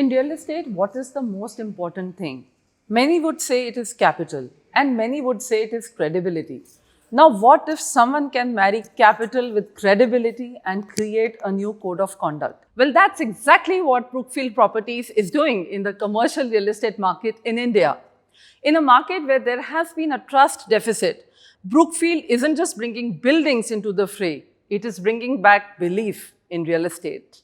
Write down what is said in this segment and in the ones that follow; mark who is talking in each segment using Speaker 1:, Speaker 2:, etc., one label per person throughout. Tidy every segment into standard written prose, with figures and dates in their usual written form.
Speaker 1: In real estate, what is the most important thing? Many would say it is capital, and many would say it is credibility. Now, what if someone can marry capital with credibility and create a new code of conduct? Well, that's exactly what Brookfield Properties is doing in the commercial real estate market in India. In a market where there has been a trust deficit, Brookfield isn't just bringing buildings into the fray, it is bringing back belief in real estate.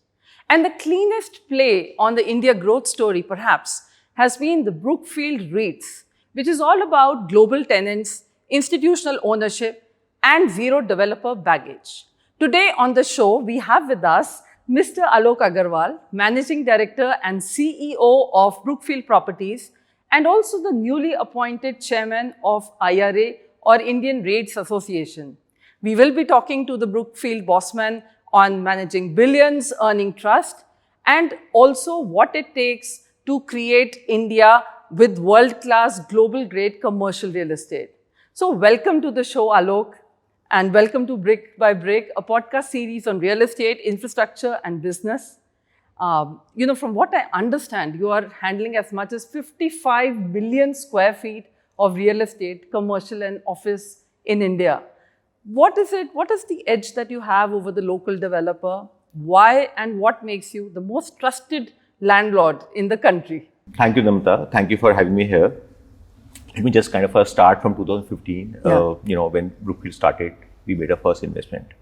Speaker 1: And the cleanest play on the India growth story, perhaps, has been the Brookfield REITs, which is all about global tenants, institutional ownership, and zero developer baggage. Today on the show, we have with us Mr. Alok Aggarwal, Managing Director and CEO of Brookfield Properties, and also the newly appointed Chairman of IRA or Indian REITs Association. We will be talking to the Brookfield bossman on managing billions, earning trust, and also what it takes to create India with world-class, global-grade commercial real estate. So welcome to the show, Alok, and welcome to Brick by Brick, a podcast series on real estate, infrastructure, and business. From what I understand, you are handling as much as 55 million square feet of real estate, commercial and office in India. What is it? What is the edge that you have over the local developer? Why and what makes you the most trusted landlord in the country?
Speaker 2: Thank you, Namrata. Thank you for having me here. Let me just kind of start from 2015. When Brookfield started, we made our first investment.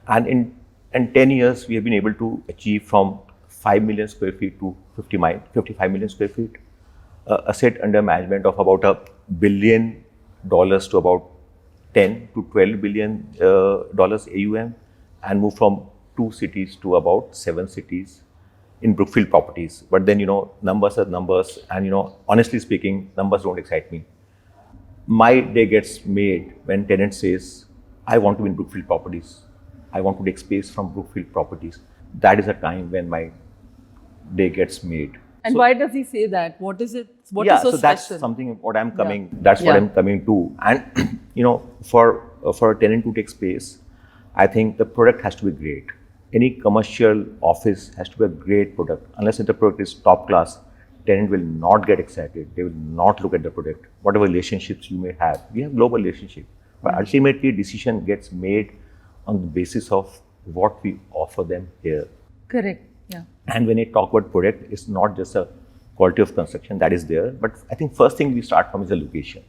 Speaker 2: And in 10 years, we have been able to achieve from 5 million square feet to 55 million square feet, asset under management of about $1 billion to about 10 to 12 billion dollars AUM, and move from 2 cities to about 7 cities in Brookfield Properties. But then, numbers are numbers, and honestly speaking, numbers don't excite me. My day gets made when tenant says, I want to be in Brookfield Properties. I want to take space from Brookfield Properties. That is a time when my day gets made.
Speaker 1: And why does he say that? What is it? What is so special?
Speaker 2: That's something what I'm coming. That's what I'm coming to. And for a tenant to take space, I think the product has to be great. Any commercial office has to be a great product. Unless the product is top class, tenant will not get excited. They will not look at the product. Whatever relationships you may have, we have global relationship. But ultimately, decision gets made on the basis of what we offer them here.
Speaker 1: Correct. Yeah.
Speaker 2: And when I talk about product, it's not just a quality of construction that is there, but I think first thing we start from is the location.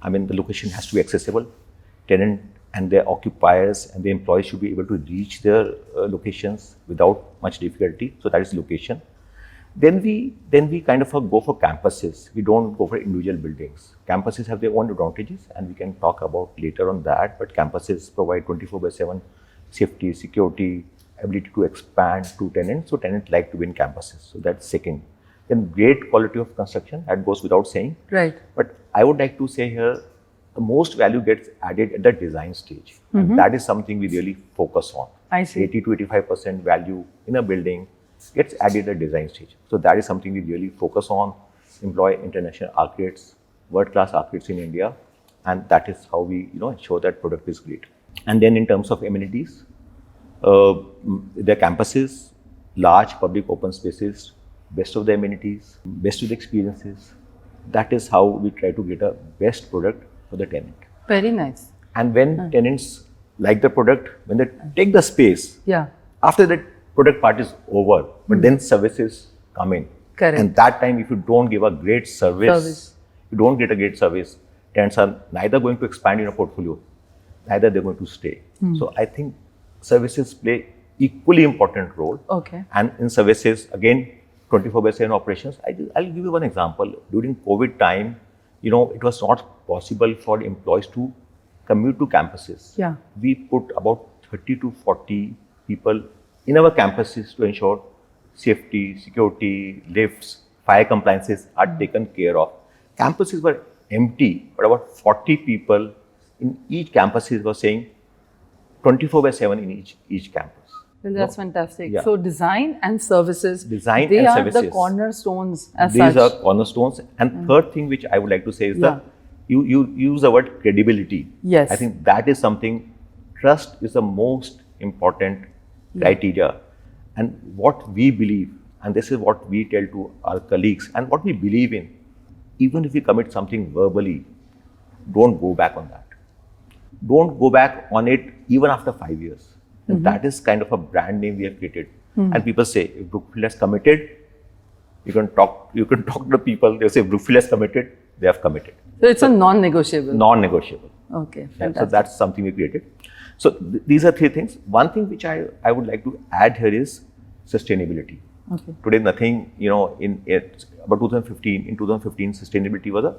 Speaker 2: I mean, the location has to be accessible. Tenant and their occupiers and the employees should be able to reach their locations without much difficulty. So that is location. Then we kind of go for campuses. We don't go for individual buildings. Campuses have their own advantages, and we can talk about later on that. But campuses provide 24/7 safety, security, ability to expand to tenants. So tenants like to be in campuses. So that's second. Then great quality of construction, that goes without saying.
Speaker 1: Right.
Speaker 2: But I would like to say here, the most value gets added at the design stage. And that is something we really focus on.
Speaker 1: I see.
Speaker 2: 80 to 85% value in a building gets added at design stage. So that is something we really focus on, employ international architects, world-class architects in India. And that is how we ensure that product is great. And then in terms of amenities, the campuses, large public open spaces, best of the amenities, best of the experiences. That is how we try to get a best product for the tenant.
Speaker 1: Very nice.
Speaker 2: And when tenants like the product, when they take the space, after that product part is over, but then services come in.
Speaker 1: Correct.
Speaker 2: And that time, if you don't give a great service, you don't get a great service, tenants are neither going to expand in your portfolio, neither they're going to stay. So I think services play equally important role.
Speaker 1: Okay.
Speaker 2: And in services, again, 24/7 operations. I'll give you one example. During COVID time, it was not possible for employees to commute to campuses.
Speaker 1: Yeah.
Speaker 2: We put about 30 to 40 people in our campuses to ensure safety, security, lifts, fire compliances are taken care of. Campuses were empty, but about 40 people in each campuses were saying 24/7 in each campus.
Speaker 1: Well, that's fantastic.
Speaker 2: Yeah.
Speaker 1: So design and services, they
Speaker 2: and
Speaker 1: are the cornerstones as
Speaker 2: These
Speaker 1: such.
Speaker 2: are cornerstones. And third thing which I would like to say is that you use the word credibility.
Speaker 1: Yes.
Speaker 2: I think that is something, trust is the most important criteria. And what we believe, and this is what we tell to our colleagues and what we believe in. Even if we commit something verbally, don't go back on that. Don't go back on it even after 5 years. And that is kind of a brand name we have created. And people say, if Brookfield has committed, you can talk to the people, they say, Brookfield has committed, they have committed.
Speaker 1: So it's a non-negotiable.
Speaker 2: Non-negotiable.
Speaker 1: Okay,
Speaker 2: Yeah, so that's something we created. So these are three things. One thing which I would like to add here is sustainability.
Speaker 1: Okay.
Speaker 2: Today, nothing, in about 2015, in 2015, sustainability was a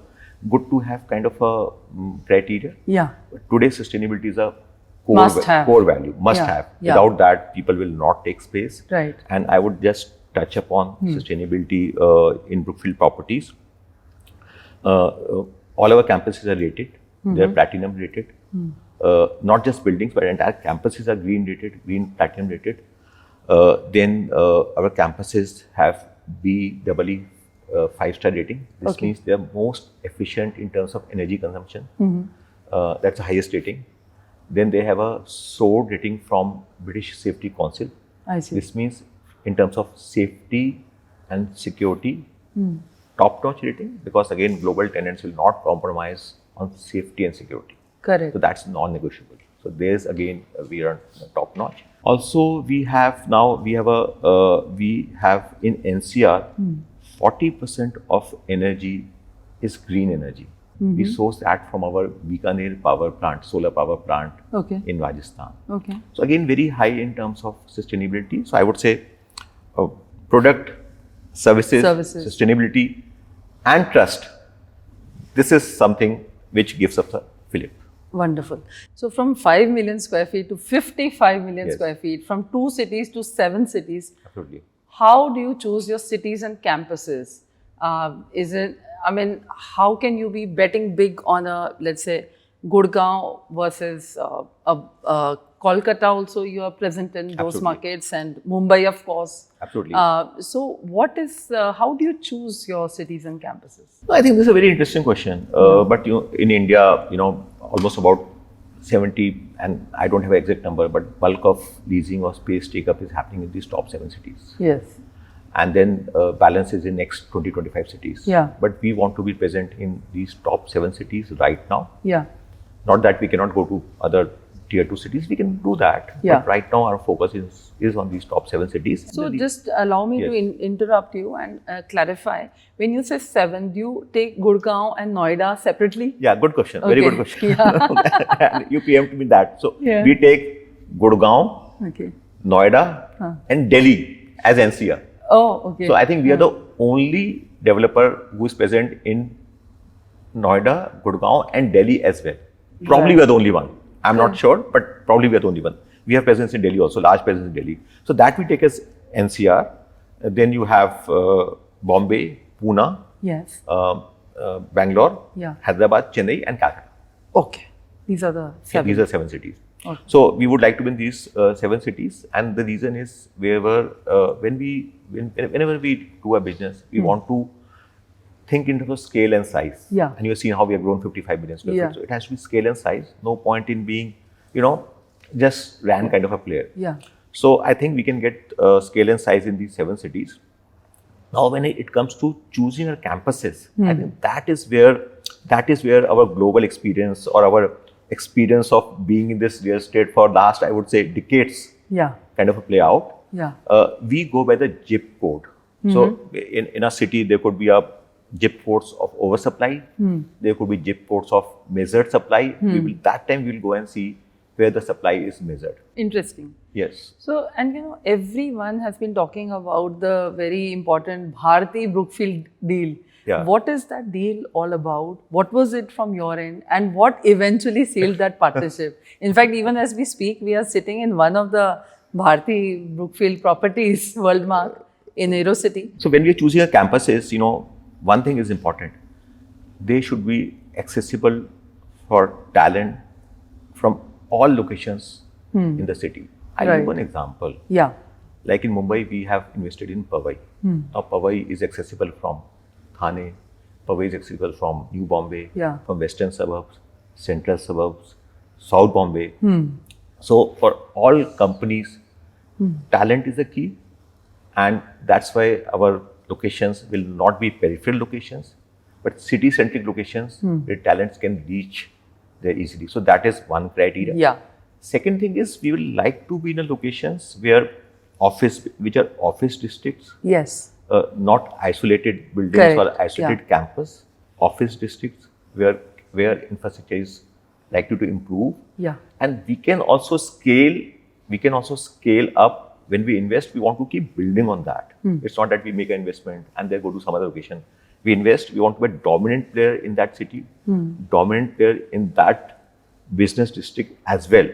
Speaker 2: good to have kind of a criteria.
Speaker 1: Yeah.
Speaker 2: But today, sustainability is a core value, must have.
Speaker 1: Yeah.
Speaker 2: Without that, people will not take space.
Speaker 1: Right.
Speaker 2: And I would just touch upon sustainability in Brookfield Properties. All our campuses are rated. They are platinum rated. Not just buildings, but entire campuses are green rated, green platinum rated. Then our campuses have BEE 5-star rating. This means they are most efficient in terms of energy consumption. That's the highest rating. Then they have a SOAR rating from British Safety Council.
Speaker 1: I see.
Speaker 2: This means in terms of safety and security, top-notch rating, because again, global tenants will not compromise on safety and security.
Speaker 1: Correct.
Speaker 2: So that's non-negotiable. So there's again, we are top-notch. Also, we have in NCR, 40% of energy is green energy. We source that from our Bikaner power plant, solar power plant in Rajasthan.
Speaker 1: Okay.
Speaker 2: So again, very high in terms of sustainability. So I would say product, services, sustainability and trust. This is something which gives us a fillip.
Speaker 1: Wonderful. So from 5 million square feet to 55 million square feet, from 2 cities to 7 cities.
Speaker 2: Absolutely.
Speaker 1: How do you choose your cities and campuses? How can you be betting big on let's say, Gurgaon versus Kolkata also you are present in those markets, and Mumbai, of course.
Speaker 2: Absolutely.
Speaker 1: So how do you choose your cities and campuses?
Speaker 2: I think this is a very interesting question. But in India, almost about 70, and I don't have an exact number, but bulk of leasing or space take-up is happening in these top 7 cities.
Speaker 1: Yes.
Speaker 2: And then balance is in next 20-25 cities.
Speaker 1: Yeah.
Speaker 2: But we want to be present in these top 7 cities right now.
Speaker 1: Yeah.
Speaker 2: Not that we cannot go to other tier 2 cities, we can do that.
Speaker 1: Yeah.
Speaker 2: But right now our focus is on these top 7 cities.
Speaker 1: So just allow me to interrupt you and clarify. When you say 7, do you take Gurgaon and Noida separately?
Speaker 2: Yeah, good question. Very good question.
Speaker 1: Yeah.
Speaker 2: You preempted me that. So we take Gurgaon, Noida and Delhi as NCR.
Speaker 1: Oh, okay.
Speaker 2: So I think we are the only developer who is present in Noida, Gurgaon and Delhi as well. Probably we are the only one. I'm not sure, but probably we are the only one. We have presence in Delhi also, large presence in Delhi. So that we take as NCR. Then you have Bombay, Pune, Bangalore, Hyderabad, Chennai and Calcutta.
Speaker 1: Okay. These are the 7.
Speaker 2: These are 7 cities.
Speaker 1: Okay.
Speaker 2: So we would like to win these 7 cities, and the reason is whenever we do a business, we want to think in terms of scale and size.
Speaker 1: Yeah.
Speaker 2: And you have seen how we have grown 55 million square feet. So it has to be scale and size. No point in being, just ran kind of a player.
Speaker 1: Yeah.
Speaker 2: So I think we can get scale and size in these 7 cities. Now, when it comes to choosing our campuses, I think that is where our global experience or our experience of being in this real estate for last, I would say, decades, kind of a play out.
Speaker 1: Yeah.
Speaker 2: We go by the zip code. So in a city, there could be a zip codes of oversupply. There could be zip codes of measured supply. That time we will go and see where the supply is measured.
Speaker 1: Interesting.
Speaker 2: Yes.
Speaker 1: So, and everyone has been talking about the very important Bharti Brookfield deal.
Speaker 2: Yeah.
Speaker 1: What is that deal all about? What was it from your end? And what eventually sealed that partnership? In fact, even as we speak, we are sitting in one of the Bharti Brookfield Properties Worldmark in Aero City.
Speaker 2: So when we are choosing our campuses, one thing is important. They should be accessible for talent from all locations in the city. I'll give one example.
Speaker 1: Yeah.
Speaker 2: Like in Mumbai, we have invested in Powai. Now Powai is accessible from Thane. Powai is accessible from New Bombay, from western suburbs, central suburbs, South Bombay. So for all companies, talent is the key. And that's why our locations will not be peripheral locations, but city-centric locations where talents can reach there easily. So that is one criteria.
Speaker 1: Yeah.
Speaker 2: Second thing is we will like to be in a locations which are office districts,
Speaker 1: Yes.
Speaker 2: not isolated buildings
Speaker 1: Correct.
Speaker 2: or isolated campus, office districts where infrastructure is likely to improve.
Speaker 1: Yeah.
Speaker 2: And we can also scale up. When we invest, we want to keep building on that. It's not that we make an investment and then go to some other location. We invest, we want to be a dominant player in that city, dominant player in that business district as well.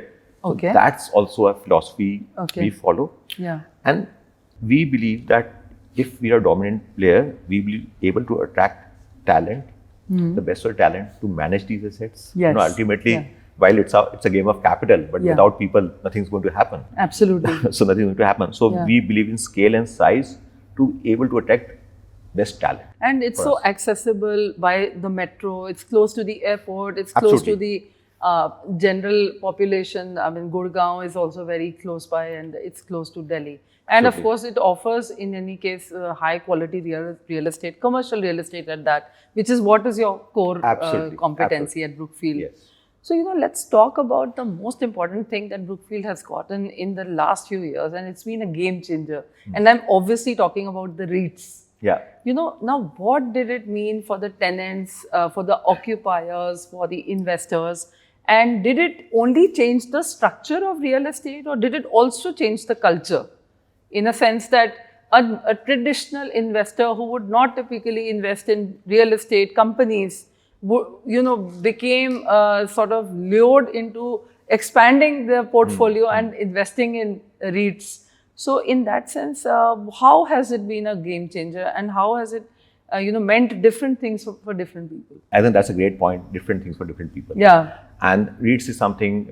Speaker 1: Okay.
Speaker 2: So that's also a philosophy we follow.
Speaker 1: Yeah.
Speaker 2: And we believe that if we are a dominant player, we will be able to attract talent, the best of talent to manage these assets.
Speaker 1: Yes.
Speaker 2: Ultimately, while it's a game of capital, but without people, nothing's going to happen.
Speaker 1: Absolutely.
Speaker 2: So nothing's going to happen. So we believe in scale and size to able to attract best talent.
Speaker 1: And it's so accessible by the metro. It's close to the airport. It's close to the general population. I mean, Gurgaon is also very close by, and it's close to Delhi. And of course, it offers, in any case, high quality real estate, commercial real estate at that, which is what is your core competency at Brookfield.
Speaker 2: Yes.
Speaker 1: So, let's talk about the most important thing that Brookfield has gotten in the last few years, and it's been a game changer. And I'm obviously talking about the REITs.
Speaker 2: Yeah.
Speaker 1: Now what did it mean for the tenants, for the occupiers, for the investors? And did it only change the structure of real estate, or did it also change the culture? In a sense that a traditional investor who would not typically invest in real estate companies, became sort of lured into expanding their portfolio and investing in REITs. So in that sense, how has it been a game changer, and how has it, meant different things for different people?
Speaker 2: I think that's a great point. Different things for different people.
Speaker 1: Yeah.
Speaker 2: And REITs is something,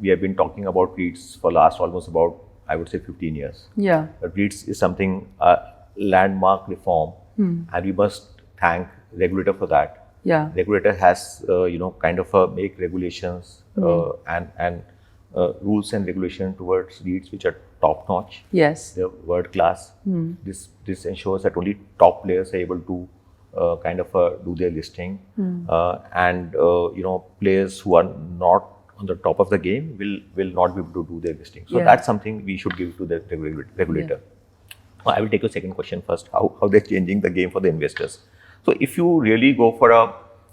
Speaker 2: we have been talking about REITs for last almost about, I would say, 15 years.
Speaker 1: Yeah.
Speaker 2: But REITs is something, landmark reform, and we must thank regulator for that.
Speaker 1: Yeah.
Speaker 2: Regulator has, kind of make regulations and rules and regulation towards REITs which are top notch.
Speaker 1: Yes.
Speaker 2: They're world class. This ensures that only top players are able to do their listing, and players who are not on the top of the game will not be able to do their listing. So that's something we should give to the regulator. I will take your second question first. How they're changing the game for the investors. So if you really go for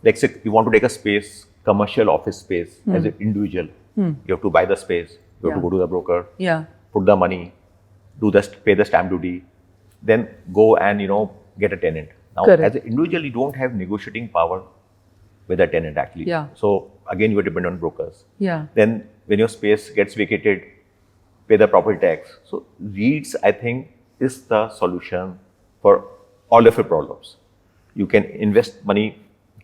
Speaker 2: let's say you want to take a space, commercial office space as an individual, you have to buy the space, you have to go to the broker, put the money, pay the stamp duty, then go and get a tenant. Now, as an individual, you don't have negotiating power with a tenant actually.
Speaker 1: Yeah.
Speaker 2: So again, you are dependent on brokers.
Speaker 1: Yeah.
Speaker 2: Then when your space gets vacated, pay the property tax. So REITs, I think, is the solution for all of your problems. You can invest money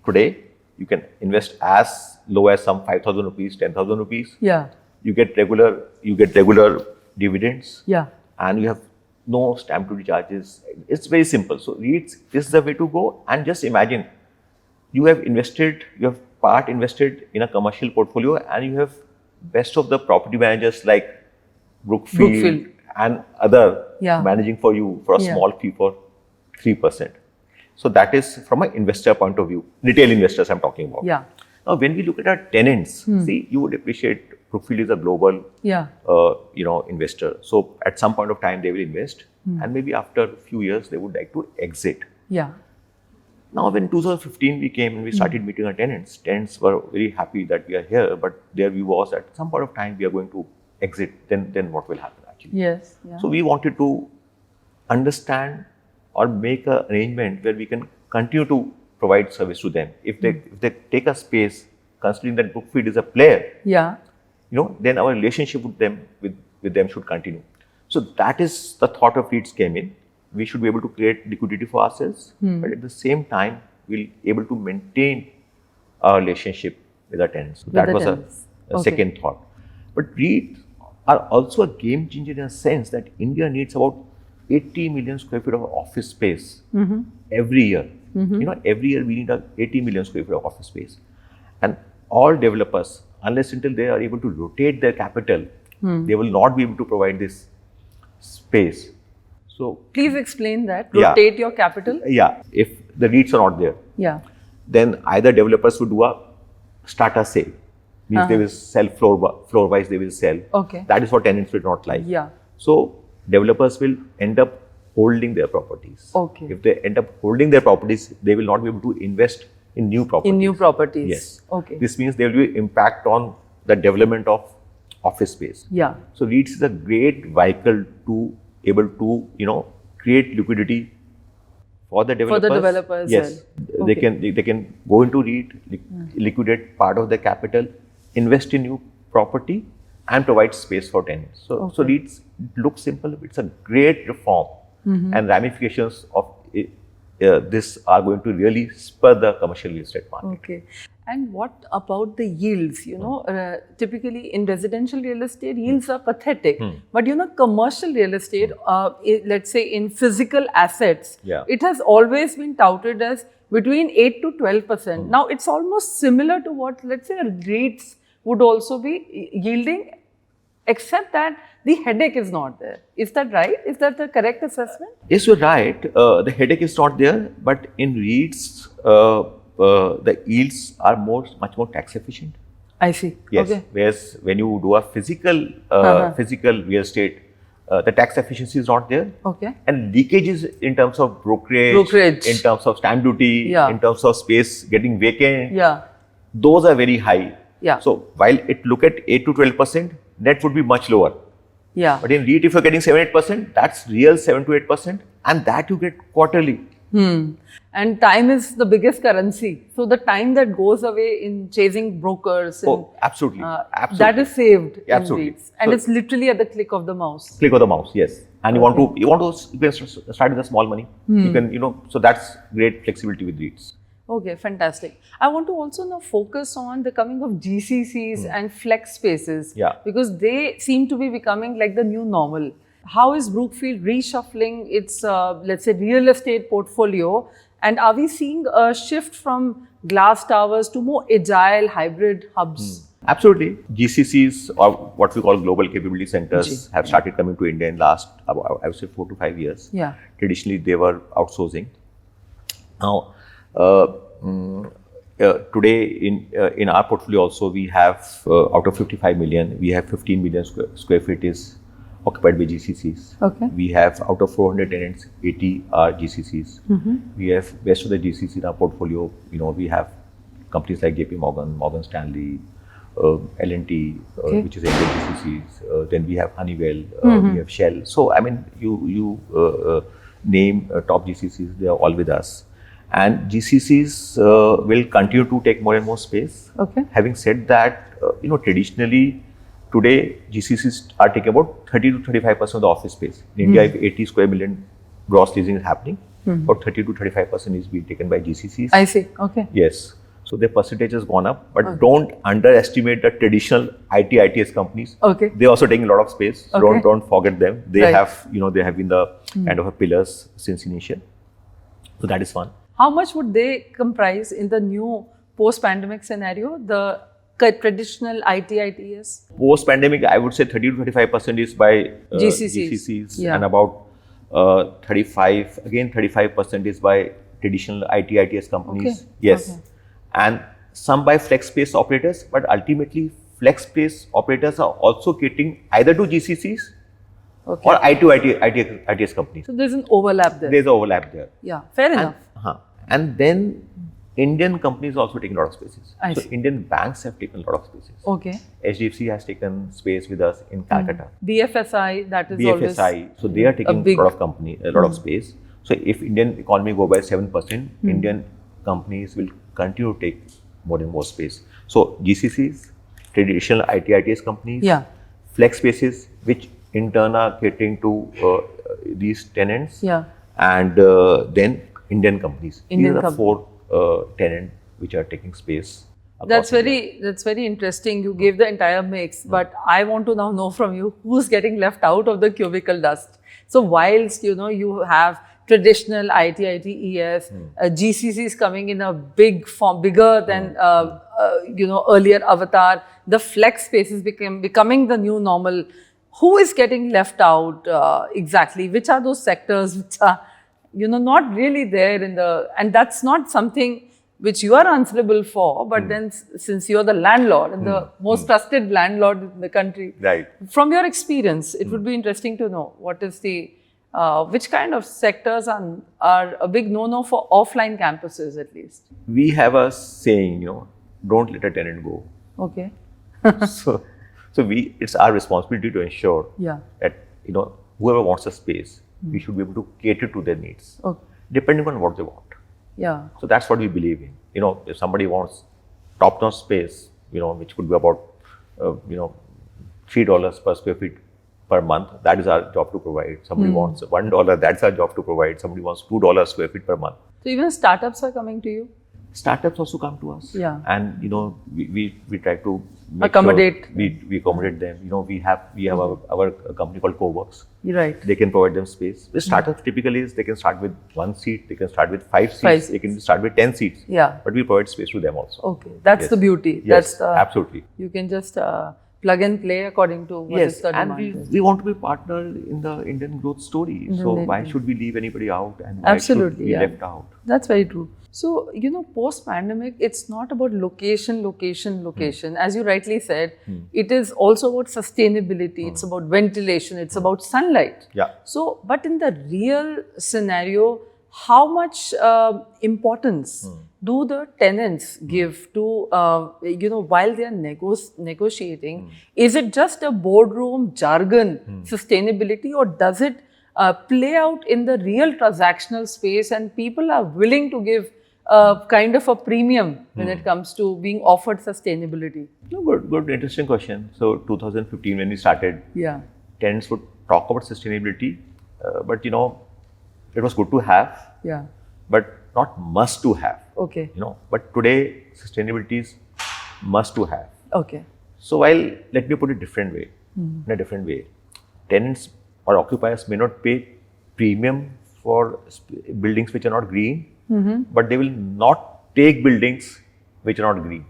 Speaker 2: today. You can invest as low as some 5,000 rupees, 10,000 rupees.
Speaker 1: Yeah.
Speaker 2: You get regular dividends.
Speaker 1: Yeah.
Speaker 2: And you have no stamp duty charges. It's very simple. So REITs is the way to go. And just imagine, you have part invested in a commercial portfolio, and you have best of the property managers like Brookfield and other managing for you for a small fee for 3%. So that is from an investor point of view, retail investors I'm talking about.
Speaker 1: Yeah.
Speaker 2: Now, when we look at our tenants, see, you would appreciate Brookfield is a global, investor. So at some point of time, they will invest, and maybe after a few years, they would like to exit.
Speaker 1: Yeah.
Speaker 2: Now, when 2015 we came and we started meeting our tenants, tenants were very happy that we are here, but their view was at some point of time we are going to exit. Then what will happen actually?
Speaker 1: Yes. Yeah.
Speaker 2: So we wanted to understand or make an arrangement where we can continue to provide service to them. If they take a space, considering that Brookfield is a player, then our relationship with them should continue. So that is the thought of REITs came in. We should be able to create liquidity for ourselves, but at the same time, we'll be able to maintain our relationship with our tenants. So that was a second thought. But REITs are also a game changer in a sense that India needs about 80 million square feet of office space every year. Every year we need 80 million square feet of office space. And all developers, unless until they are able to rotate their capital, they will not be able to provide this space. So
Speaker 1: Please explain that.
Speaker 2: Yeah.
Speaker 1: Rotate your capital.
Speaker 2: yeah, if the REITs are not there,
Speaker 1: Yeah.
Speaker 2: then either developers would do a strata sale, means they will sell floor wise, they will sell.
Speaker 1: Okay.
Speaker 2: That is what tenants will not like.
Speaker 1: Yeah.
Speaker 2: So developers will end up holding their properties.
Speaker 1: Okay.
Speaker 2: If they end up holding their properties, they will not be able to invest in new properties.
Speaker 1: In new properties.
Speaker 2: Yes.
Speaker 1: Okay.
Speaker 2: This means there will be impact on the development of office space.
Speaker 1: Yeah.
Speaker 2: So REITs is a great vehicle to able to create liquidity for the developers.
Speaker 1: For the developers.
Speaker 2: Yes,
Speaker 1: Okay.
Speaker 2: they can go into REIT, liquidate part of their capital, invest in new property, and provide space for tenants. So REITs look simple. It's a great reform, and ramifications of this are going to really spur the commercial real estate market.
Speaker 1: Okay. And what about the yields? Typically in residential real estate, yields are pathetic. But commercial real estate, let's say in physical assets,
Speaker 2: Yeah.
Speaker 1: it has always been touted as between 8 to 12%. Now it's almost similar to what, let's say, REITs would also be yielding, except that the headache is not there. Is that right? Is that the correct assessment?
Speaker 2: Yes, you're right. The headache is not there, but in REITs, the yields are much more tax efficient.
Speaker 1: I see.
Speaker 2: Yes.
Speaker 1: Okay.
Speaker 2: Whereas when you do a physical real estate, the tax efficiency is not there.
Speaker 1: Okay.
Speaker 2: And leakages in terms of brokerage, in terms of stamp duty,
Speaker 1: Yeah.
Speaker 2: in terms of space getting vacant,
Speaker 1: Yeah.
Speaker 2: those are very high.
Speaker 1: Yeah.
Speaker 2: So while it look at 8 to 12%, net would be much lower.
Speaker 1: Yeah.
Speaker 2: But in REIT, if you're getting 7-8%, that's real 7 to 8%, and that you get quarterly.
Speaker 1: And time is the biggest currency. So the time that goes away in chasing brokers, and,
Speaker 2: Absolutely. Absolutely.
Speaker 1: that is saved in
Speaker 2: Absolutely.
Speaker 1: REITs. And
Speaker 2: So-
Speaker 1: it's literally at the click of the mouse.
Speaker 2: Click of the mouse, yes. And you want to start with a small money. You can, so that's great flexibility with REITs.
Speaker 1: Okay, fantastic. I want to also now focus on the coming of GCCs and flex spaces.
Speaker 2: Yeah.
Speaker 1: Because they seem to be becoming like the new normal. How is Brookfield reshuffling its, let's say, real estate portfolio? And are we seeing a shift from glass towers to more agile hybrid hubs?
Speaker 2: Absolutely. GCCs, or what we call global capability centers, have started coming to India in last, I would say, 4 to 5 years.
Speaker 1: Yeah.
Speaker 2: Traditionally, they were outsourcing. Now, today in our portfolio also, we have out of 55 million, we have 15 million square feet is occupied by GCCs.
Speaker 1: Okay.
Speaker 2: We have out of 400 tenants, 80 are GCCs. We have rest of the GCCs in our portfolio. We have companies like JP Morgan, Morgan Stanley, L&T, which is Indian GCCs. Then we have Honeywell, we have Shell. So I mean, you name top GCCs, they are all with us. And GCCs will continue to take more and more space.
Speaker 1: Okay.
Speaker 2: Having said that, traditionally, today GCCs are taking about 30 to 35% of the office space. In India, if 80 square million gross leasing is happening, about 30 to 35% is being taken by GCCs.
Speaker 1: I see. Okay.
Speaker 2: Yes. So their percentage has gone up, but don't underestimate the traditional ITS companies.
Speaker 1: Okay.
Speaker 2: They're also taking a lot of space. So
Speaker 1: Okay.
Speaker 2: don't forget them. They
Speaker 1: Right.
Speaker 2: have, they have been the kind of a pillars since initial. So that is one.
Speaker 1: How much would they comprise in the new post-pandemic scenario, the traditional ITS?
Speaker 2: Post-pandemic, I would say 30 to 35% is by
Speaker 1: GCCs. Yeah.
Speaker 2: and about 35% is by traditional ITS companies.
Speaker 1: Okay.
Speaker 2: Yes.
Speaker 1: Okay.
Speaker 2: And some by flex space operators, but ultimately flex space operators are also catering either to GCCs
Speaker 1: Okay.
Speaker 2: or ITS companies.
Speaker 1: So there's an overlap there.
Speaker 2: There's an overlap there.
Speaker 1: Yeah, fair enough.
Speaker 2: And then Indian companies also taking a lot of spaces.
Speaker 1: I
Speaker 2: So
Speaker 1: see.
Speaker 2: Indian banks have taken a lot of spaces.
Speaker 1: Okay.
Speaker 2: HDFC has taken space with us in Calcutta.
Speaker 1: BFSI, that is always...
Speaker 2: BFSI, so they are taking
Speaker 1: big-
Speaker 2: a lot of space. So if Indian economy go by 7%, Indian companies will continue to take more and more space. So GCCs, traditional ITS companies,
Speaker 1: Yeah.
Speaker 2: flex spaces, which in turn are catering to these tenants,
Speaker 1: Yeah.
Speaker 2: and then Indian companies.
Speaker 1: Indian
Speaker 2: These are the
Speaker 1: companies.
Speaker 2: 4 tenants which are taking space.
Speaker 1: That's
Speaker 2: across India.
Speaker 1: that's very interesting. You gave the entire mix, but I want to now know from you who's getting left out of the cubicle dust. So whilst you have traditional ITES, GCCs coming in a big form, bigger than earlier avatar, the flex spaces becoming the new normal. who is getting left out exactly? Which are those sectors which are, not really there and that's not something which you are answerable for, but then since you're the landlord and the most trusted landlord in the country,
Speaker 2: Right.
Speaker 1: From your experience, it would be interesting to know what is the, which kind of sectors are a big no-no for offline campuses at least.
Speaker 2: We have a saying, don't let a tenant go.
Speaker 1: Okay.
Speaker 2: so it's our responsibility to ensure
Speaker 1: Yeah.
Speaker 2: that, whoever wants a space, we should be able to cater to their needs,
Speaker 1: Okay.
Speaker 2: depending on what they want.
Speaker 1: Yeah.
Speaker 2: So that's what we believe in. If somebody wants top-notch space, which could be about, $3 per square feet per month, that is our job to provide. Somebody wants $1, that's our job to provide. Somebody wants $2 square feet per month.
Speaker 1: So even startups are coming to you?
Speaker 2: Startups also come to us.
Speaker 1: Yeah.
Speaker 2: And, we try to
Speaker 1: Accommodate.
Speaker 2: Sure we accommodate them. We have our company called Coworks.
Speaker 1: You're right.
Speaker 2: They can provide them space. The startups typically is they can start with 1 seat, they can start with 5 seats,
Speaker 1: Five
Speaker 2: they can start with 10 seats.
Speaker 1: Yeah.
Speaker 2: But we provide space to them also.
Speaker 1: Okay. That's
Speaker 2: Yes.
Speaker 1: the beauty.
Speaker 2: Yes,
Speaker 1: That's the,
Speaker 2: absolutely.
Speaker 1: You can just plug and play according to what is the demand.
Speaker 2: And we want to be partner in the Indian growth story. So why should we leave anybody out and why
Speaker 1: Absolutely,
Speaker 2: should we
Speaker 1: yeah.
Speaker 2: left out?
Speaker 1: That's very true. So, post-pandemic, it's not about location. As you rightly said, it is also about sustainability. It's about ventilation. It's about sunlight.
Speaker 2: Yeah.
Speaker 1: So, but in the real scenario, how much importance do the tenants give to, while they are negotiating? Is it just a boardroom jargon, sustainability, or does it play out in the real transactional space and people are willing to give kind of a premium when it comes to being offered sustainability?
Speaker 2: No, good, interesting question. So 2015 when we started,
Speaker 1: Yeah.
Speaker 2: tenants would talk about sustainability, but it was good to have,
Speaker 1: Yeah.
Speaker 2: but not must to have.
Speaker 1: Okay.
Speaker 2: But today sustainability is must to have.
Speaker 1: Okay.
Speaker 2: So while let me put it different way, in a different way, tenants or occupiers may not pay premium for buildings which are not green, but they will not take buildings which are not green.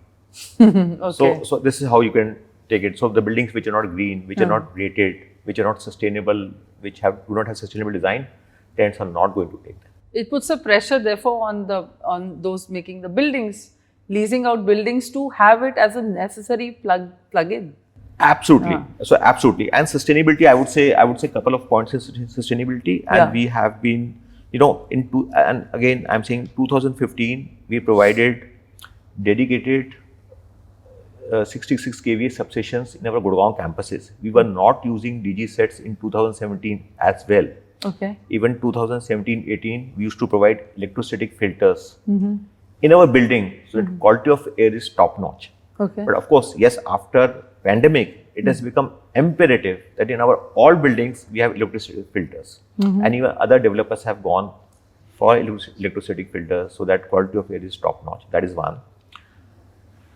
Speaker 1: Okay.
Speaker 2: So this is how you can take it. So the buildings which are not green, which are not rated, which are not sustainable, which do not have sustainable design, tenants are not going to take them.
Speaker 1: It puts a pressure, therefore, on those making the buildings, leasing out buildings, to have it as a necessary plug-in.
Speaker 2: Absolutely. So absolutely. And sustainability, I would say a couple of points in sustainability. And we have been, and again, I'm saying 2015, we provided dedicated 66 kVA substations in our Gurgaon campuses. We were not using DG sets in 2017 as well.
Speaker 1: Okay.
Speaker 2: Even 2017-18, we used to provide electrostatic filters in our building, so that quality of air is top notch.
Speaker 1: Okay.
Speaker 2: But of course, yes, after pandemic, it has become imperative that in our all buildings we have electrostatic filters, and even other developers have gone for electrostatic filters so that quality of air is top notch. That is one.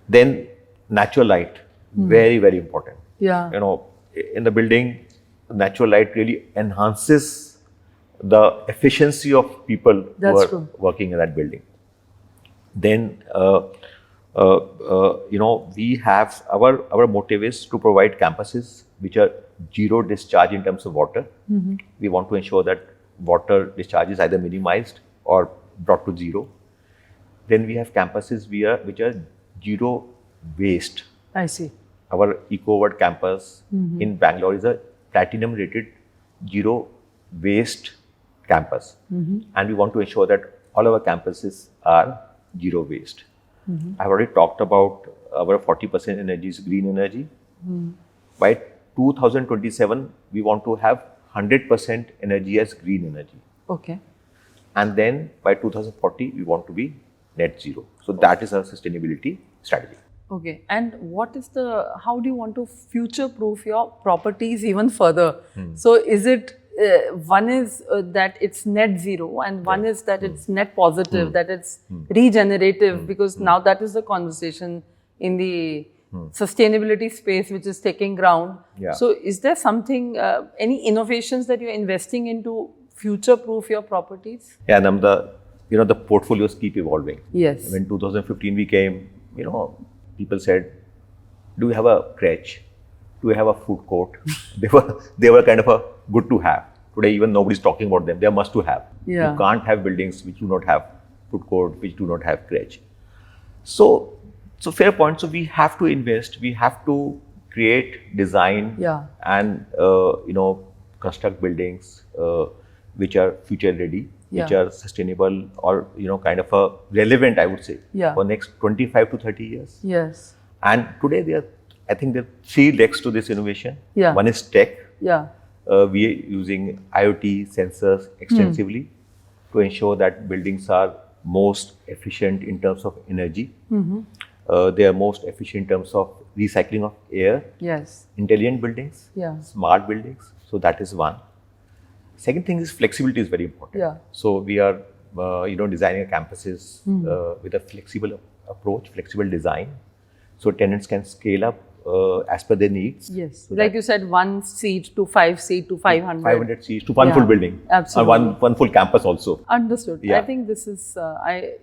Speaker 2: Then natural light, very, very important.
Speaker 1: Yeah.
Speaker 2: In the building, natural light really enhances the efficiency of people
Speaker 1: That's
Speaker 2: who are
Speaker 1: true.
Speaker 2: working in that building. Then, we have our motive is to provide campuses which are zero discharge in terms of water. We want to ensure that water discharge is either minimized or brought to zero. Then we have campuses which are zero waste.
Speaker 1: I see.
Speaker 2: Our EcoWord campus in Bangalore is a platinum rated zero waste campus, and we want to ensure that all our campuses are zero waste. I've already talked about our 40% energy is green energy. By 2027, we want to have 100% energy as green energy.
Speaker 1: Okay.
Speaker 2: And then by 2040, we want to be net zero. So that is our sustainability strategy.
Speaker 1: Okay. And how do you want to future-proof your properties even further? So is it, one is that it's net zero and one is that it's net positive, that it's regenerative, because now that is the conversation in the sustainability space which is taking ground.
Speaker 2: Yeah.
Speaker 1: So is there something, any innovations that you're investing into future-proof your properties?
Speaker 2: Yeah, and the portfolios keep evolving.
Speaker 1: Yes.
Speaker 2: When 2015 we came, people said, do you have a crèche? to have a food court. They were kind of a good to have. Today, even nobody's talking about them. They are must to have.
Speaker 1: Yeah.
Speaker 2: You can't have buildings which do not have food court, which do not have crèche. So fair point. So we have to invest. We have to create, design, and construct buildings which are future ready, which are sustainable, or kind of a relevant, I would say, for next 25 to 30 years.
Speaker 1: Yes.
Speaker 2: And today I think there are 3 legs to this innovation.
Speaker 1: Yeah.
Speaker 2: One is tech.
Speaker 1: Yeah.
Speaker 2: We are using IoT sensors extensively to ensure that buildings are most efficient in terms of energy. They are most efficient in terms of recycling of air.
Speaker 1: Yes.
Speaker 2: Intelligent buildings.
Speaker 1: Yeah.
Speaker 2: Smart buildings. So that is one. Second thing is flexibility is very important.
Speaker 1: Yeah.
Speaker 2: So we are designing campuses with a flexible approach, flexible design, so tenants can scale up as per their needs.
Speaker 1: Yes. So like you said, 1 seat to 5 seat to 500.
Speaker 2: 500 seats to one full building.
Speaker 1: Absolutely.
Speaker 2: One full campus also.
Speaker 1: Understood.
Speaker 2: Yeah.
Speaker 1: I think this is,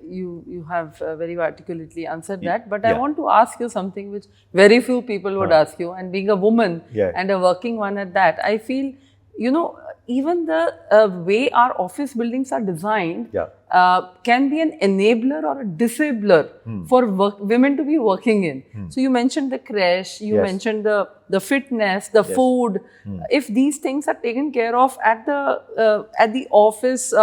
Speaker 1: you have very articulately answered that, but I want to ask you something which very few people would ask you, and being a woman and a working one at that, I feel, even the way our office buildings are designed can be an enabler or a disabler for women to be working in. So you mentioned the crèche, you mentioned the fitness, the food. If these things are taken care of at the office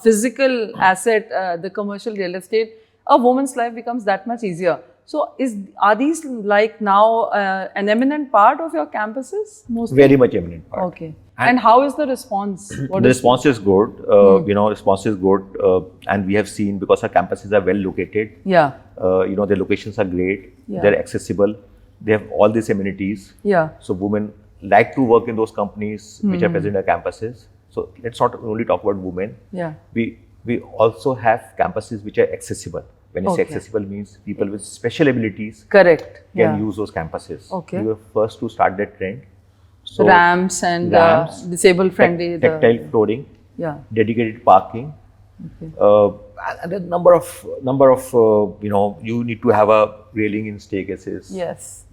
Speaker 1: physical asset, the commercial real estate, a woman's life becomes that much easier. So are these like now an eminent part of your campuses? Mostly?
Speaker 2: Very much eminent part.
Speaker 1: Okay. And how is the response?
Speaker 2: The response is good. Response is good, and we have seen, because our campuses are well located.
Speaker 1: Yeah.
Speaker 2: Their locations are great. They're accessible. They have all these amenities.
Speaker 1: Yeah.
Speaker 2: So women like to work in those companies which are present at campuses. So let's not only talk about women.
Speaker 1: Yeah.
Speaker 2: We also have campuses which are accessible. When I say accessible, means people with special abilities can use those campuses.
Speaker 1: Okay.
Speaker 2: We were first to start that trend. So
Speaker 1: ramps and disabled friendly.
Speaker 2: Tactile flooring.
Speaker 1: Yeah.
Speaker 2: Dedicated parking.
Speaker 1: Okay.
Speaker 2: And a number of you need to have a railing in staircases.
Speaker 1: Yes.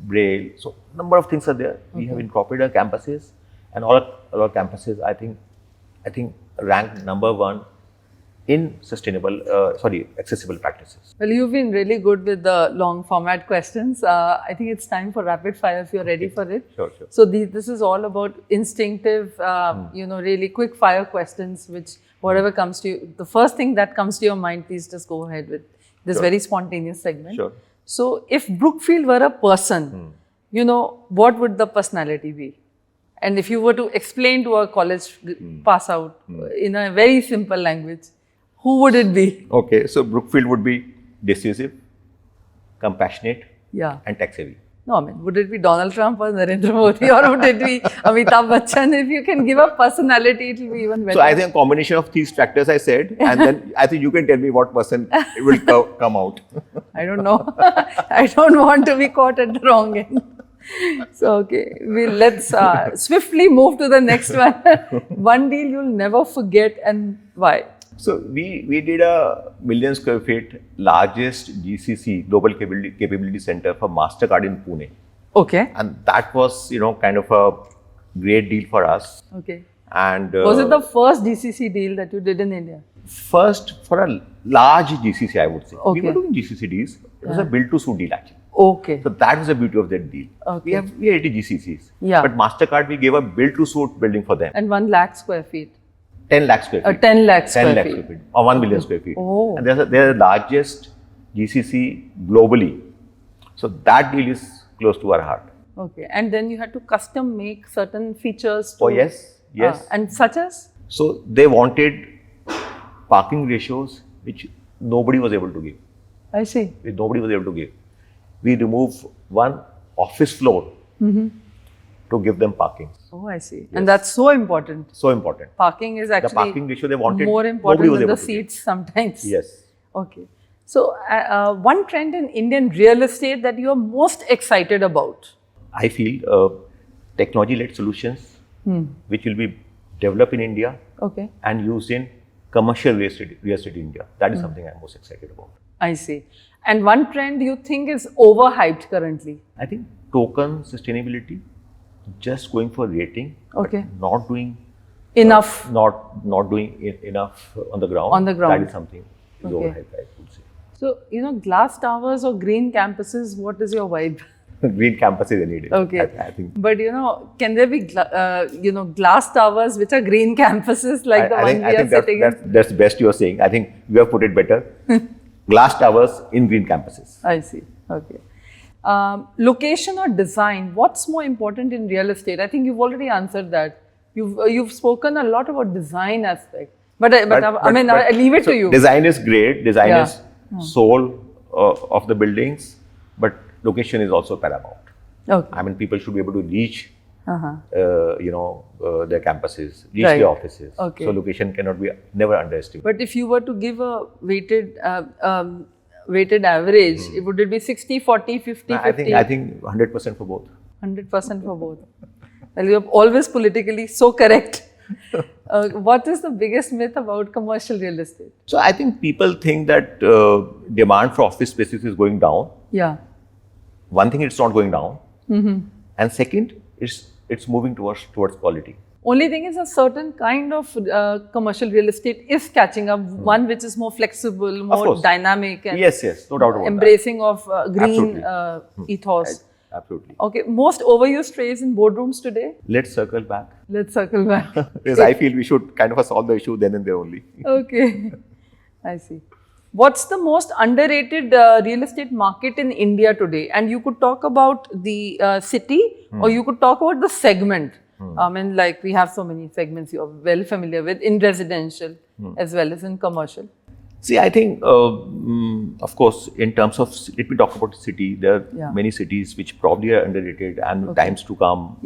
Speaker 2: Braille. So number of things are there. We have incorporated our campuses, and all our campuses, I think ranked number 1 in accessible practices.
Speaker 1: Well, you've been really good with the long format questions. I think it's time for rapid fire if you're ready for it.
Speaker 2: Sure.
Speaker 1: So this is all about instinctive, really quick fire questions, which whatever comes to you, the first thing that comes to your mind, please just go ahead with this very spontaneous segment.
Speaker 2: Sure.
Speaker 1: So if Brookfield were a person, what would the personality be? And if you were to explain to a college pass out in a very simple language, who would it be?
Speaker 2: Okay, so Brookfield would be decisive, compassionate, and tech savvy.
Speaker 1: No, I mean, would it be Donald Trump or Narendra Modi, or would it be Amitabh Bachchan? If you can give a personality, it will be even better.
Speaker 2: So I think a combination of these factors I said, and then I think you can tell me what person will come out.
Speaker 1: I don't know. I don't want to be caught at the wrong end. So okay, let's swiftly move to the next one. One deal you'll never forget, and why?
Speaker 2: So we did a 1 million square feet largest GCC, Global Capability Center, for MasterCard in Pune.
Speaker 1: Okay.
Speaker 2: And that was kind of a great deal for us.
Speaker 1: Okay.
Speaker 2: And
Speaker 1: was it the first GCC deal that you did in India?
Speaker 2: First for a large GCC, I would say.
Speaker 1: Okay.
Speaker 2: We were doing GCC deals. It was a build to suit deal actually.
Speaker 1: Okay.
Speaker 2: So that was the beauty of that deal.
Speaker 1: Okay.
Speaker 2: We have 80 GCCs.
Speaker 1: Yeah.
Speaker 2: But MasterCard, we gave a build to suit building for them.
Speaker 1: And 1 lakh square feet.
Speaker 2: 10 lakh square feet.
Speaker 1: 10 lakh square
Speaker 2: 10 lakh
Speaker 1: feet.
Speaker 2: square feet. Or 1 million square feet.
Speaker 1: Oh.
Speaker 2: And they're the largest GCC globally. So that deal is close to our heart.
Speaker 1: Okay. And then you had to custom make certain features.
Speaker 2: Oh, yes.
Speaker 1: And such as?
Speaker 2: So they wanted parking ratios which nobody was able to give.
Speaker 1: I see.
Speaker 2: Nobody was able to give. We removed one office floor to give them parking.
Speaker 1: Oh, I see. Yes. And that's so important.
Speaker 2: So important.
Speaker 1: Parking is actually
Speaker 2: the parking ratio they wanted,
Speaker 1: more important than the seats sometimes.
Speaker 2: Yes.
Speaker 1: Okay. So, one trend in Indian real estate that you are most excited about?
Speaker 2: I feel technology-led solutions which will be developed in India and used in commercial real estate in India. That is something I'm most excited about.
Speaker 1: I see. And one trend you think is overhyped currently?
Speaker 2: I think token sustainability, just going for rating,
Speaker 1: Okay.
Speaker 2: but not doing
Speaker 1: Enough.
Speaker 2: not doing enough on the ground.
Speaker 1: On the ground.
Speaker 2: That is something is
Speaker 1: Okay.
Speaker 2: overhyped, I would say.
Speaker 1: So, glass towers or green campuses, what is your vibe?
Speaker 2: Green campuses any day.
Speaker 1: Okay.
Speaker 2: I think.
Speaker 1: But, can there be, glass towers which are green campuses like the one we are sitting in?
Speaker 2: That's the best you are saying. I think you have put it better. Glass towers in green campuses.
Speaker 1: I see. Okay. Location or design, what's more important in real estate? I think you've already answered that. You've spoken a lot about design aspect. But I leave it to you.
Speaker 2: Design is great. Design
Speaker 1: Yeah.
Speaker 2: is soul of the buildings, but location is also paramount.
Speaker 1: Okay.
Speaker 2: I mean, people should be able to reach,
Speaker 1: Uh-huh.
Speaker 2: their campuses, reach
Speaker 1: Right.
Speaker 2: their offices.
Speaker 1: Okay.
Speaker 2: So location cannot be never underestimated.
Speaker 1: But if you were to give a weighted average, would it be 60, 40, 50, 50?
Speaker 2: I think 100% for both.
Speaker 1: 100% for both. Well, you're always politically so correct. What is the biggest myth about commercial real estate?
Speaker 2: So I think people think that demand for office spaces is going down.
Speaker 1: Yeah.
Speaker 2: One thing, it's not going down, and second, it's moving towards quality.
Speaker 1: Only thing is a certain kind of commercial real estate is catching up. One which is more flexible, more
Speaker 2: course.
Speaker 1: dynamic, and
Speaker 2: Yes, no doubt about
Speaker 1: embracing of green
Speaker 2: Absolutely.
Speaker 1: ethos.
Speaker 2: Absolutely.
Speaker 1: Okay, most overused phrase in boardrooms today?
Speaker 2: Let's circle back.
Speaker 1: Let's circle back.
Speaker 2: Because I feel we should kind of solve the issue then and there only.
Speaker 1: Okay, I see. What's the most underrated real estate market in India today? And you could talk about the city or you could talk about the segment. I mean, like we have so many segments you're well familiar with in residential as well as in commercial.
Speaker 2: See, I think, of course, in terms of, let me talk about the city. There are many cities which probably are underrated, and times to come,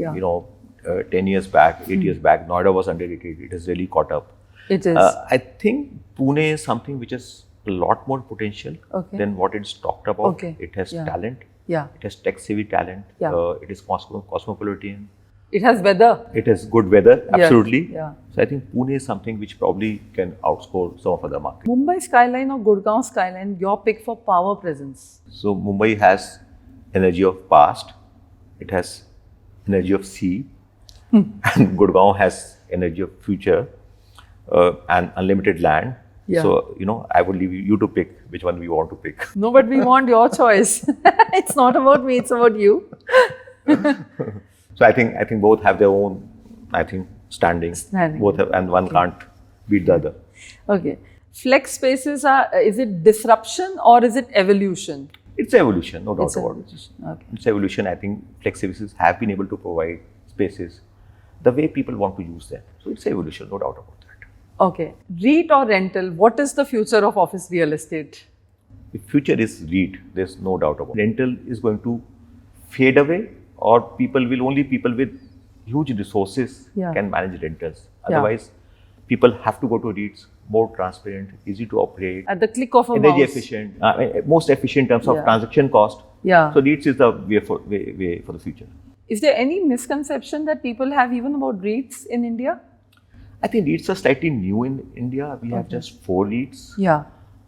Speaker 2: 10 years back, 8 years back, Noida was underrated. It has really caught up.
Speaker 1: It is.
Speaker 2: I think Pune is something which has a lot more potential than what it's talked about.
Speaker 1: Okay.
Speaker 2: It has talent.
Speaker 1: Yeah.
Speaker 2: It has tech-savvy talent.
Speaker 1: Yeah.
Speaker 2: It is cosmopolitan.
Speaker 1: It has weather.
Speaker 2: It has good weather, absolutely.
Speaker 1: Yeah.
Speaker 2: So I think Pune is something which probably can outscore some of other markets.
Speaker 1: Mumbai skyline or Gurgaon skyline, your pick for power presence?
Speaker 2: So Mumbai has energy of past, it has energy of sea, and Gurgaon has energy of future and unlimited land.
Speaker 1: Yeah.
Speaker 2: So, I would leave you to pick which one we want to pick.
Speaker 1: No, but we want your choice. It's not about me, it's about you.
Speaker 2: So I think both have their own, standing. Both have, and one can't beat the other.
Speaker 1: Okay. Flex spaces is it disruption or is it evolution?
Speaker 2: It's evolution, no doubt
Speaker 1: It's
Speaker 2: about it.
Speaker 1: evolution. Okay.
Speaker 2: It's evolution. I think flex services have been able to provide spaces the way people want to use them. So it's evolution, no doubt about that.
Speaker 1: Okay. REIT or rental, what is the future of office real estate?
Speaker 2: The future is REIT, there's no doubt about it. Rental is going to fade away, or people with huge resources can manage rentals. Otherwise, people have to go to REITs, more transparent, easy to operate.
Speaker 1: At the click of a
Speaker 2: energy
Speaker 1: mouse.
Speaker 2: efficient, most efficient in terms of transaction cost.
Speaker 1: Yeah.
Speaker 2: So REITs is the way for the future.
Speaker 1: Is there any misconception that people have even about REITs in India?
Speaker 2: I think REITs are slightly new in India. We have just 4 REITs.
Speaker 1: Yeah.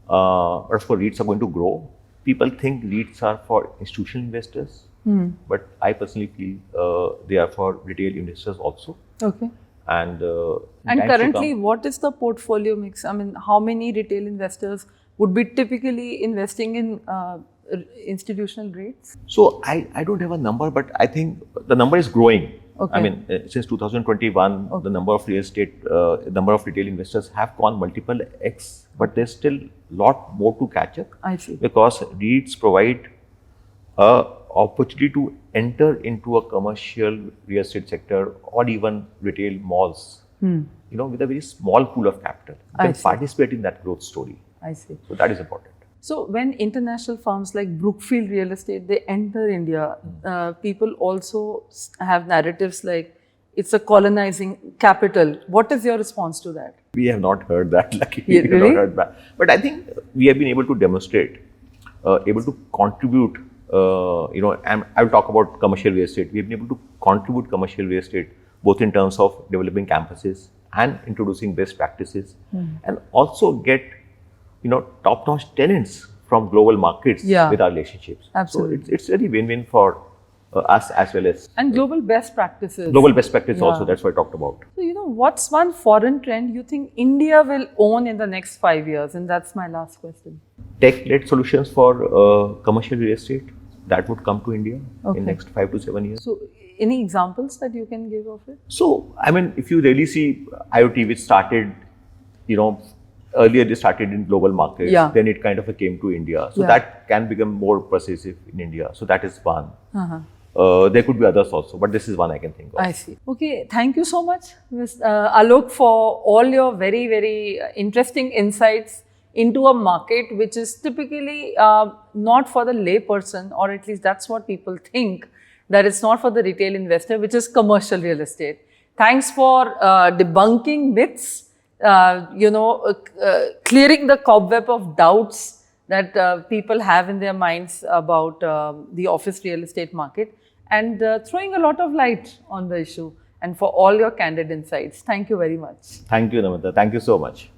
Speaker 2: But of course, REITs are going to grow. People think REITs are for institutional investors. But I personally feel they are for retail investors also.
Speaker 1: Okay.
Speaker 2: And
Speaker 1: currently, what is the portfolio mix? I mean, how many retail investors would be typically investing in institutional REITs?
Speaker 2: So I don't have a number, but I think the number is growing.
Speaker 1: Okay.
Speaker 2: I mean, since 2021, the number of retail investors have gone multiple X, but there's still a lot more to catch up.
Speaker 1: I see.
Speaker 2: Because REITs provide a opportunity to enter into a commercial real estate sector or even retail malls, with a very small pool of capital. You can participate in that growth story.
Speaker 1: I see.
Speaker 2: So that is important.
Speaker 1: So when international firms like Brookfield Real Estate, they enter India, people also have narratives like it's a colonizing capital. What is your response to that?
Speaker 2: We have not heard that. Luckily,
Speaker 1: Yeah,
Speaker 2: we have
Speaker 1: really?
Speaker 2: not heard that. But I think we have been able to demonstrate, able to contribute. And I will talk about commercial real estate. We have been able to contribute commercial real estate both in terms of developing campuses and introducing best practices, and also get top-notch tenants from global markets with our relationships.
Speaker 1: Absolutely.
Speaker 2: So it's really win-win for us as well as
Speaker 1: And global best practices.
Speaker 2: global best practice
Speaker 1: Yeah.
Speaker 2: also. That's what I talked about.
Speaker 1: So, what's one foreign trend you think India will own in the next 5 years? And that's my last question.
Speaker 2: Tech-led solutions for commercial real estate that would come to India
Speaker 1: Okay.
Speaker 2: in next 5 to 7 years.
Speaker 1: So, any examples that you can give of it?
Speaker 2: So, I mean, if you really see IoT, which started, earlier they started in global markets,
Speaker 1: Yeah.
Speaker 2: then it kind of came to India. So
Speaker 1: Yeah.
Speaker 2: that can become more pervasive in India. So that is one.
Speaker 1: Uh-huh.
Speaker 2: There could be others also, but this is one I can think of.
Speaker 1: I see. Okay, thank you so much, Ms. Alok, for all your very, very interesting insights into a market which is typically not for the layperson, or at least that's what people think, that it's not for the retail investor, which is commercial real estate. Thanks for debunking myths, clearing the cobweb of doubts that people have in their minds about the office real estate market, and throwing a lot of light on the issue, and for all your candid insights. Thank you very much.
Speaker 2: Thank you, Namrata. Thank you so much.